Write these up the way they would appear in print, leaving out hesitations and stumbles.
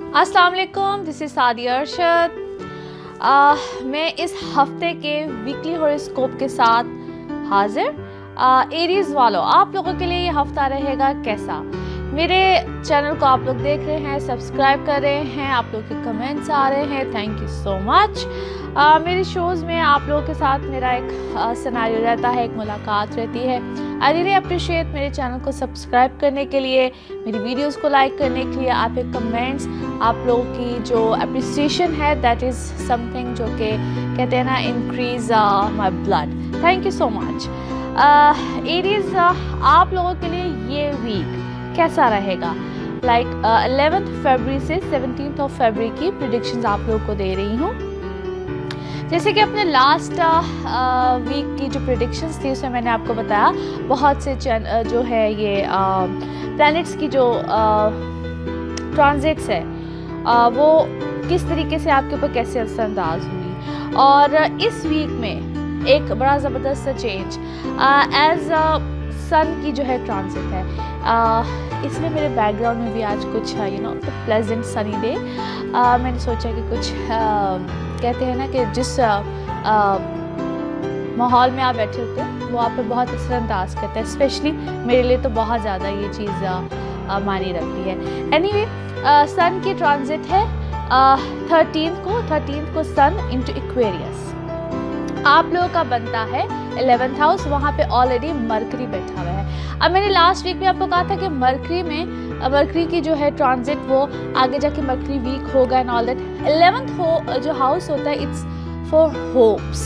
अस्सलाम वालेकुम, this is Sadia Arshad. मैं इस हफ्ते के वीकली हॉरोस्कोप के साथ हाजिर। एरीज वालों, आप लोगों के लिए ये हफ्ता रहेगा कैसा? मेरे चैनल को आप लोग देख रहे हैं, सब्सक्राइब कर रहे हैं, आप लोग के कमेंट्स आ रहे हैं, थैंक यू सो मच। मेरे शोज़ में आप लोगों के साथ मेरा एक सिनेरियो रहता है, एक मुलाकात रहती है। आई रियली अप्रिशिएट मेरे चैनल को सब्सक्राइब करने के लिए, मेरी वीडियोस को लाइक करने के लिए, आपके कमेंट्स, आप लोगों की जो अप्रिसिएशन है, दैट इज़ समथिंग जो कि कहते हैं ना, increase my blood. Thank you so much. Aries, आप लोगों के लिए ये वीक कैसा रहेगा? लाइक 11 फरवरी से 17 फरवरी की प्रिडिक्शंस आप लोगों को दे रही हूँ। जैसे कि अपने लास्ट वीक की जो प्रेडिक्शंस थी उसमें मैंने आपको बताया बहुत से जो है ये प्लैनेट्स की जो ट्रांजिट्स है वो किस तरीके से आपके ऊपर कैसे असरअंदाज हुई। और इस वीक में एक बड़ा ज़बरदस्त चेंज एज सन की जो है ट्रांजिट है। इसलिए मेरे बैकग्राउंड में भी आज कुछ प्लेजेंट सनी डे। मैंने सोचा कि कुछ कहते हैं ना कि जिस माहौल में आप बैठे होते हैं वो आप पर बहुत असरअंदाज करता है। स्पेशली मेरे लिए तो बहुत ज़्यादा ये चीज़ मानी रखती है। एनीवे, सन की ट्रांजिट है 13th को सन इनटू एक्वेरियस। आप लोगों का बनता है 11th हाउस, वहाँ पे ऑलरेडी मरकरी बैठा हुआ है। अब मैंने लास्ट वीक में आपको कहा था कि मरकरी की जो है ट्रांजिट वो आगे जाके मरकरी वीक होगा एंड ऑल दैट। 11th जो हाउस होता है इट्स फॉर होप्स,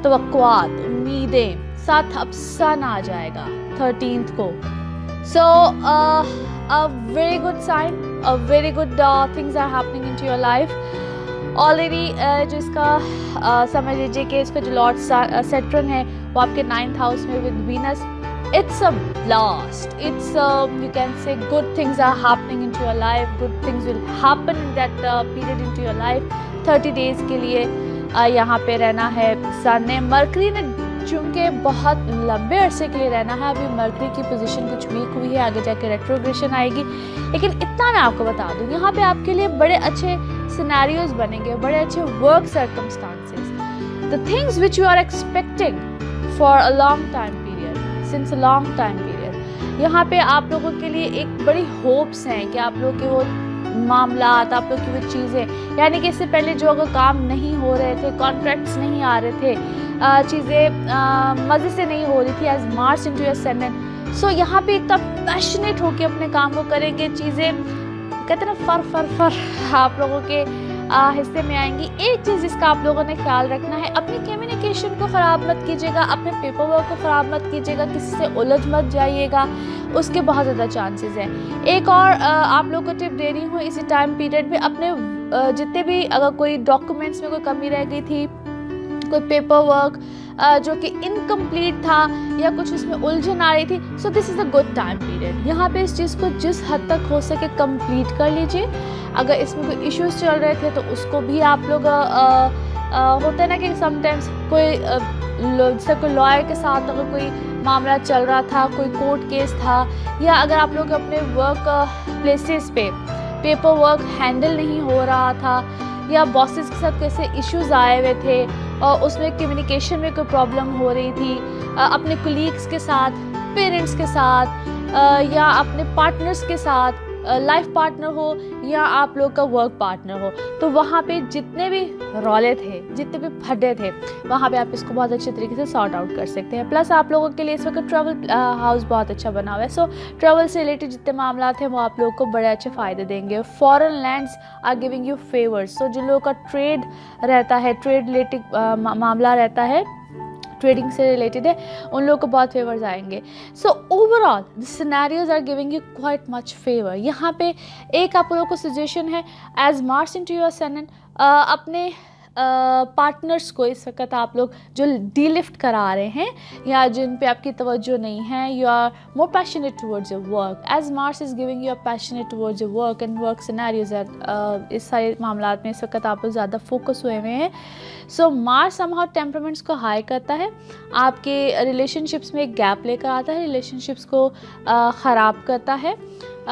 तवक्कुआत, उम्मीदें। साथ अब सन आ जाएगा 13th को। So a very good sign, a very good things are happening into your life already. जो इसका समझ लीजिए कि इसका जो लॉर्ड सैटर्न है वो आपके 9th हाउस में with Venus. It's a blast. It's you can say good things are happening into your life. Good things will happen in that period into your life. 30 days के लिए यहाँ पे रहना है सन ने। मरकरी ने चूँकि बहुत लंबे अरसे के लिए रहना है, अभी मरकरी की पोजीशन कुछ वीक हुई है, आगे जाके रेट्रोग्रेशन आएगी। लेकिन इतना मैं आपको बता दूँ, यहाँ पे आपके लिए बड़े अच्छे सिनेरियोज बनेंगे, बड़े अच्छे work circumstances, the things which you are expecting for a long time since long time period. यहाँ पे आप लोगों के लिए एक बड़ी होप्स हैं कि आप लोग के वो मामलात, आप लोग की वो चीज़ें, यानी कि इससे पहले जो अगर काम नहीं हो रहे थे, कॉन्ट्रैक्ट्स नहीं आ रहे थे, चीज़ें मज़े से नहीं हो रही थी, as March into your ascendant. So यहाँ पे इतना पैशनेट होके अपने काम को करेंगे, चीज़ें कहते हैं ना फर आप लोगों के हिस्से में आएंगी। एक चीज़ जिसका आप लोगों ने ख्याल रखना है, अपनी कम्युनिकेशन को ख़राब मत कीजिएगा, अपने पेपर वर्क को ख़राब मत कीजिएगा, किसी से उलझ मत जाइएगा, उसके बहुत ज़्यादा चांसेस हैं। एक और आप लोगों को टिप दे रही हूँ, इसी टाइम पीरियड में अपने जितने भी अगर कोई डॉक्यूमेंट्स में कोई कमी रह गई थी, कोई पेपर वर्क जो कि इनकम्प्लीट था या कुछ उसमें उलझन आ रही थी, so this is a good time period. यहाँ पे इस चीज़ को जिस हद तक हो सके कंप्लीट कर लीजिए। अगर इसमें कोई इश्यूज चल रहे थे तो उसको भी आप लोग होता है ना कि समटाइम्स कोई लॉयर के साथ अगर कोई मामला चल रहा था, कोई कोर्ट केस था, या अगर आप लोग अपने वर्क प्लेसेस पे पेपर वर्क हैंडल नहीं हो रहा था, या बॉसेस के साथ कैसे इश्यूज आए हुए थे और उसमें कम्युनिकेशन में कोई प्रॉब्लम हो रही थी, अपने कोलीग्स के साथ, पेरेंट्स के साथ, या अपने पार्टनर्स के साथ, लाइफ पार्टनर हो या आप लोग का वर्क पार्टनर हो, तो वहाँ पे जितने भी रौले थे, जितने भी फड्डे थे, वहाँ पे आप इसको बहुत अच्छे तरीके से सॉर्ट आउट कर सकते हैं। प्लस आप लोगों के लिए इस वक्त ट्रैवल हाउस बहुत अच्छा बना हुआ है। सो ट्रैवल से रिलेटेड जितने मामला थे वो आप लोगों को बड़े अच्छे फ़ायदे देंगे। Foreign lands are giving you favours. So जिन लोगों का ट्रेड रहता है, ट्रेड रिलेटेड मामला रहता है, ट्रेडिंग से रिलेटेड है, उन लोगों को बहुत फेवर्स आएंगे। So overall the scenarios are giving you quite much favour. यहाँ पे एक आप लोगों को सजेशन है, as March into your ascendant, अपने पार्टनर्स को इस वक्त आप लोग जो डीलिफ्ट करा रहे हैं या जिन पे आपकी तवज्जो नहीं है, you are more passionate towards your work, as Mars is giving you are passionate towards your work and work scenarios at, इस सारे मामला में इस वक्त आप लोग ज़्यादा फोकस हुए हुए हैं। सो मार्स समहाउ टेम्परामेंट्स को हाई करता है, आपके रिलेशनशिप्स में एक गैप लेकर आता है, रिलेशनशिप्स को ख़राब करता है।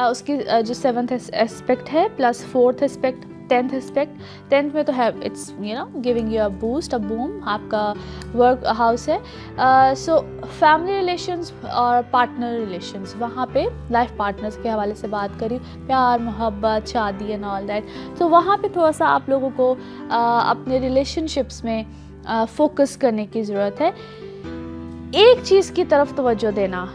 उसकी जो 7th एस्पेक्ट है plus 4th aspect 10th aspect, 10th में तो है it's giving you a boost, a boom, आपका वर्क हाउस है। सो फैमिली रिलेशंस और पार्टनर रिलेशंस, वहाँ पे लाइफ पार्टनर्स के हवाले से बात करी, प्यार मोहब्बत शादी एंड ऑल दैट, तो वहाँ पे थोड़ा सा आप लोगों को अपने रिलेशनशिप्स में फोकस करने की ज़रूरत है। एक चीज़ की तरफ तवज्जो देना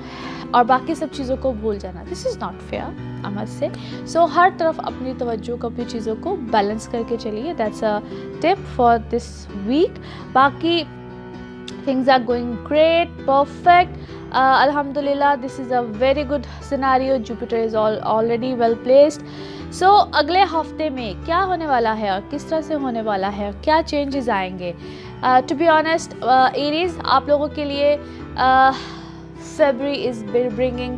और बाकी सब चीज़ों को भूल जाना, this is not fair I must say. सो हर तरफ अपनी तवज्जो को, अपनी चीज़ों को बैलेंस करके चलिए, that's a tip for this week. बाकी things are going great, perfect, अल्हम्दुलिल्लाह, this is a very good scenario, Jupiter is already well placed. So अगले हफ्ते में क्या होने वाला है और किस तरह से होने वाला है, क्या चेंजेस आएंगे, टू बी ऑनेस्ट एरीज आप लोगों के लिए February is bringing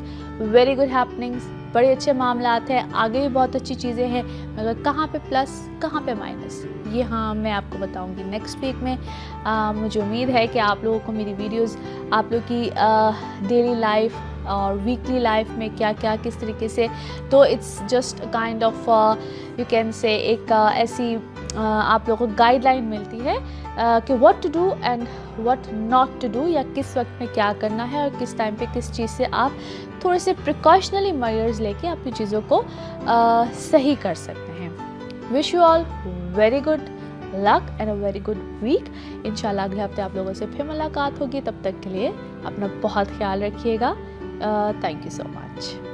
very good happenings, बड़े अच्छे मामलात हैं, आगे भी बहुत अच्छी चीज़ें हैं, मगर कहाँ पे प्लस कहाँ पे माइनस, ये हाँ मैं आपको बताऊंगी नेक्स्ट वीक में। मुझे उम्मीद है कि आप लोगों को मेरी वीडियोस, आप लोग की डेली लाइफ और वीकली लाइफ में क्या क्या किस तरीके से, तो it's just kind of you can say एक ऐसी आप लोगों को गाइडलाइन मिलती है कि what to do and what not to do, या किस वक्त में क्या करना है और किस टाइम पे किस चीज़ से आप थोड़े से प्रिकॉशनरी मेजर्स लेके अपनी चीज़ों को सही कर सकते हैं। Wish you all very good luck and a very good week. इंशाल्लाह अगले हफ्ते आप लोगों से फिर मुलाकात होगी, तब तक के लिए अपना बहुत ख्याल रखिएगा। Thank you so much.